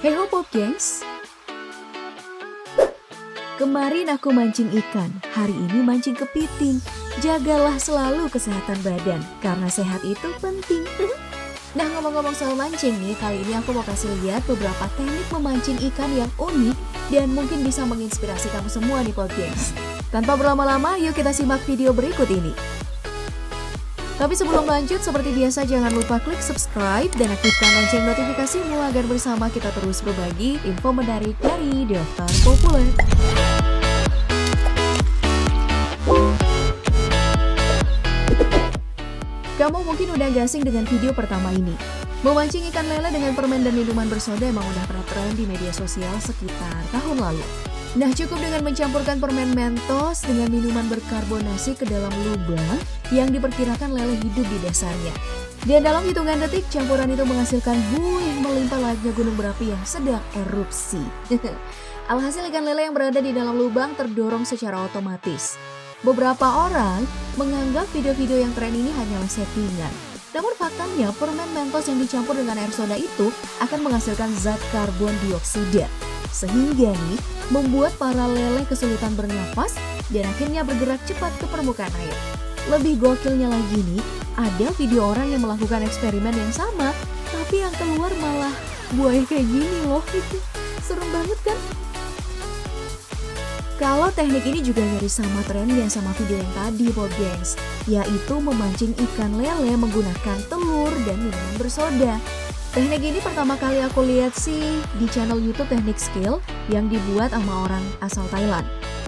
Hey ho Pop Gengs, kemarin aku mancing ikan, hari ini mancing kepiting. Jagalah selalu kesehatan badan, karena sehat itu penting. Nah, ngomong-ngomong soal mancing nih, kali ini aku mau kasih lihat beberapa teknik memancing ikan yang unik dan mungkin bisa menginspirasi kamu semua nih Pop Gengs. Tanpa berlama-lama, yuk kita simak video berikut ini. Tapi sebelum lanjut, seperti biasa jangan lupa klik subscribe dan aktifkan lonceng notifikasimu agar bersama kita terus berbagi info menarik dari Daftar Populer. Kamu mungkin udah gak asing dengan video pertama ini. Memancing ikan lele dengan permen dan minuman bersoda emang udah pernah tren di media sosial sekitar tahun lalu. Nah, cukup dengan mencampurkan permen Mentos dengan minuman berkarbonasi ke dalam lubang yang diperkirakan lele hidup di dasarnya. Dan dalam hitungan detik, campuran itu menghasilkan buih melimpah layaknya gunung berapi yang sedang erupsi. Alhasil ikan lele yang berada di dalam lubang terdorong secara otomatis. Beberapa orang menganggap video-video yang tren ini hanyalah settingan. Namun faktanya, permen Mentos yang dicampur dengan air soda itu akan menghasilkan zat karbon dioksida. Sehingga nih, membuat para lele kesulitan bernafas dan akhirnya bergerak cepat ke permukaan air. Lebih gokilnya lagi nih, ada video orang yang melakukan eksperimen yang sama, tapi yang keluar malah buaya kayak gini loh. Serem banget kan? Kalau teknik ini juga nyaris sama trennya sama video yang tadi Pop Gengs, yaitu memancing ikan lele menggunakan telur dan minuman bersoda. Teknik ini pertama kali aku lihat sih di channel YouTube Teknik Skill yang dibuat sama orang asal Thailand.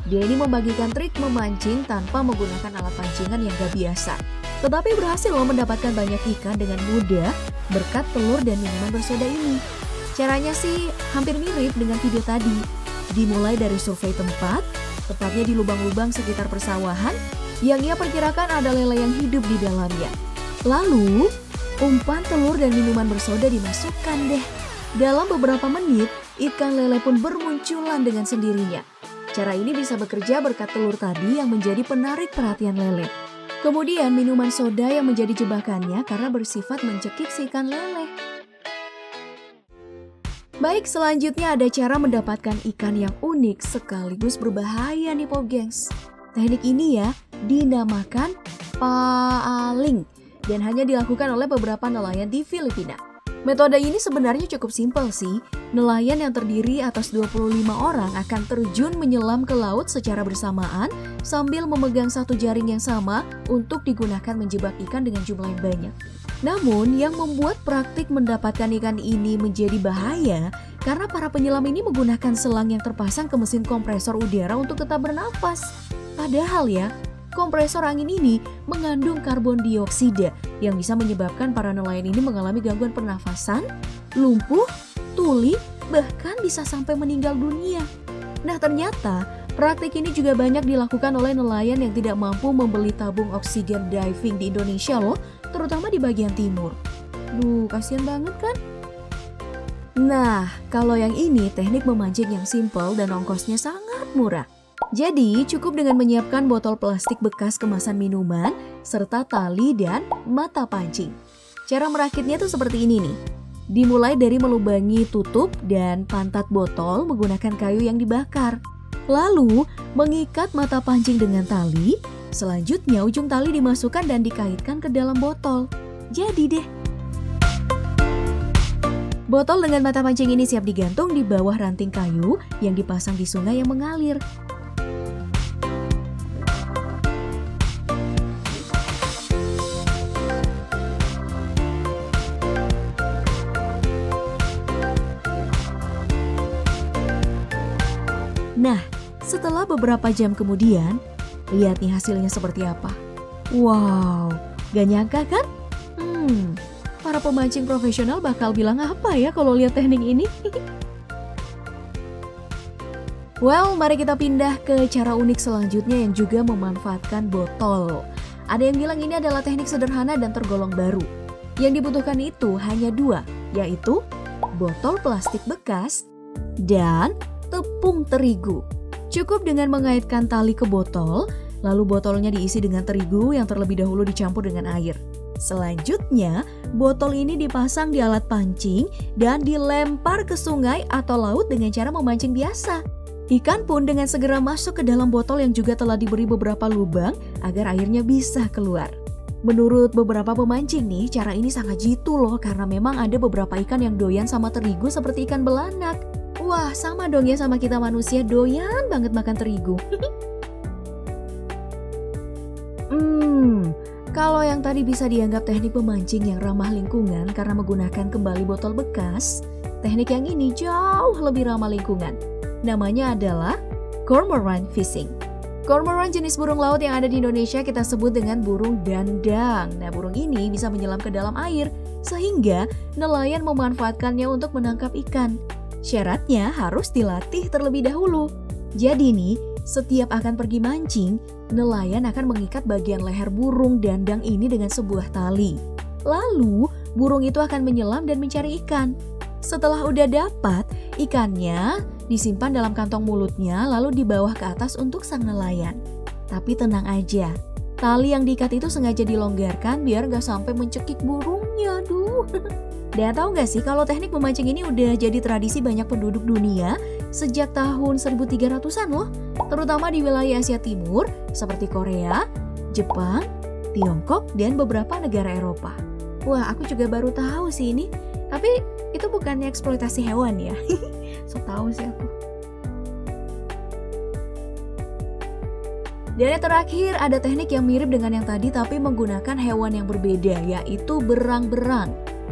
Dia ini membagikan trik memancing tanpa menggunakan alat pancingan yang gak biasa. Tetapi berhasil loh mendapatkan banyak ikan dengan mudah berkat telur dan minuman bersoda ini. Caranya sih hampir mirip dengan video tadi. Dimulai dari survei tempat, tepatnya di lubang-lubang sekitar persawahan, yang ia perkirakan ada lele yang hidup di dalamnya. Lalu, umpan telur dan minuman bersoda dimasukkan deh. Dalam beberapa menit, ikan lele pun bermunculan dengan sendirinya. Cara ini bisa bekerja berkat telur tadi yang menjadi penarik perhatian lele. Kemudian minuman soda yang menjadi jebakannya karena bersifat mencekik si ikan lele. Baik, selanjutnya ada cara mendapatkan ikan yang unik sekaligus berbahaya nih Pop Gengs. Teknik ini ya dinamakan paaling dan hanya dilakukan oleh beberapa nelayan di Filipina. Metode ini sebenarnya cukup simpel sih. Nelayan yang terdiri atas 25 orang akan terjun menyelam ke laut secara bersamaan sambil memegang satu jaring yang sama untuk digunakan menjebak ikan dengan jumlah yang banyak. Namun yang membuat praktik mendapatkan ikan ini menjadi bahaya karena para penyelam ini menggunakan selang yang terpasang ke mesin kompresor udara untuk tetap bernafas. Padahal ya, kompresor angin ini mengandung karbon dioksida yang bisa menyebabkan para nelayan ini mengalami gangguan pernafasan, lumpuh, tuli, bahkan bisa sampai meninggal dunia. Nah, ternyata praktik ini juga banyak dilakukan oleh nelayan yang tidak mampu membeli tabung oksigen diving di Indonesia loh, terutama di bagian timur. Kasihan banget kan? Nah, kalau yang ini teknik memancing yang simpel dan ongkosnya sangat murah. Jadi, cukup dengan menyiapkan botol plastik bekas kemasan minuman, serta tali dan mata pancing. Cara merakitnya tuh seperti ini nih. Dimulai dari melubangi tutup dan pantat botol menggunakan kayu yang dibakar. Lalu, mengikat mata pancing dengan tali. Selanjutnya, ujung tali dimasukkan dan dikaitkan ke dalam botol. Jadi deh. Botol dengan mata pancing ini siap digantung di bawah ranting kayu yang dipasang di sungai yang mengalir. Nah, setelah beberapa jam kemudian, lihat nih hasilnya seperti apa. Wow, gak nyangka kan? Para pemancing profesional bakal bilang apa ya kalau lihat teknik ini? Well, mari kita pindah ke cara unik selanjutnya yang juga memanfaatkan botol. Ada yang bilang ini adalah teknik sederhana dan tergolong baru. Yang dibutuhkan itu hanya dua, yaitu botol plastik bekas dan tepung terigu. Cukup dengan mengaitkan tali ke botol, lalu botolnya diisi dengan terigu yang terlebih dahulu dicampur dengan air. Selanjutnya, botol ini dipasang di alat pancing dan dilempar ke sungai atau laut dengan cara memancing biasa. Ikan pun dengan segera masuk ke dalam botol yang juga telah diberi beberapa lubang agar airnya bisa keluar. Menurut beberapa pemancing nih, cara ini sangat jitu loh karena memang ada beberapa ikan yang doyan sama terigu seperti ikan belanak. Wah, sama dong ya sama kita manusia, doyan banget makan terigu. Kalau yang tadi bisa dianggap teknik memancing yang ramah lingkungan karena menggunakan kembali botol bekas, teknik yang ini jauh lebih ramah lingkungan. Namanya adalah cormorant fishing. Cormorant jenis burung laut yang ada di Indonesia kita sebut dengan burung dandang. Nah, burung ini bisa menyelam ke dalam air, sehingga nelayan memanfaatkannya untuk menangkap ikan. Syaratnya harus dilatih terlebih dahulu. Jadi nih, setiap akan pergi mancing, nelayan akan mengikat bagian leher burung dandang ini dengan sebuah tali. Lalu, burung itu akan menyelam dan mencari ikan. Setelah udah dapat, ikannya disimpan dalam kantong mulutnya lalu dibawa ke atas untuk sang nelayan. Tapi tenang aja, tali yang diikat itu sengaja dilonggarkan biar gak sampai mencekik burungnya, aduh. Dan tahu gak sih kalau teknik memancing ini udah jadi tradisi banyak penduduk dunia sejak tahun 1300-an loh. Terutama di wilayah Asia Timur seperti Korea, Jepang, Tiongkok, dan beberapa negara Eropa. Wah, aku juga baru tahu sih ini. Tapi itu bukannya eksploitasi hewan ya? So tahu sih aku. Dan yang terakhir ada teknik yang mirip dengan yang tadi tapi menggunakan hewan yang berbeda, yaitu berang-berang.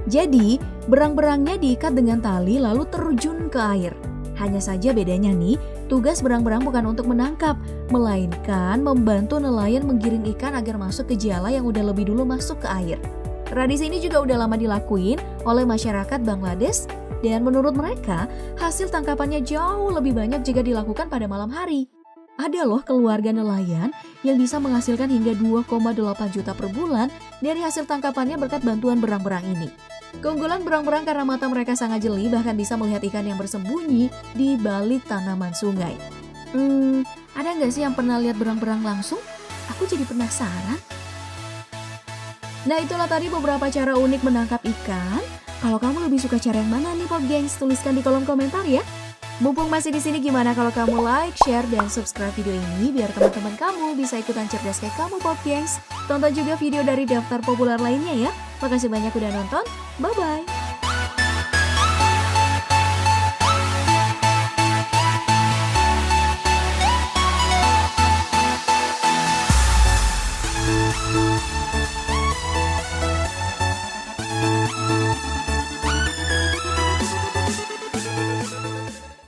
Jadi, berang-berangnya diikat dengan tali lalu terjun ke air. Hanya saja bedanya nih, tugas berang-berang bukan untuk menangkap, melainkan membantu nelayan menggiring ikan agar masuk ke jala yang udah lebih dulu masuk ke air. Tradisi ini juga udah lama dilakuin oleh masyarakat Bangladesh dan menurut mereka hasil tangkapannya jauh lebih banyak jika dilakukan pada malam hari. Ada loh keluarga nelayan yang bisa menghasilkan hingga 2,8 juta per bulan dari hasil tangkapannya berkat bantuan berang-berang ini. Keunggulan berang-berang karena mata mereka sangat jeli bahkan bisa melihat ikan yang bersembunyi di balik tanaman sungai. Ada nggak sih yang pernah lihat berang-berang langsung? Aku jadi penasaran. Nah, itulah tadi beberapa cara unik menangkap ikan. Kalau kamu lebih suka cara yang mana nih, Pop Gengs? Tuliskan di kolom komentar ya. Mumpung masih di sini, gimana kalau kamu like, share, dan subscribe video ini biar teman-teman kamu bisa ikutan cerdas kayak kamu, Pop Gengs. Tonton juga video dari daftar populer lainnya ya. Makasih banyak udah nonton. Bye-bye.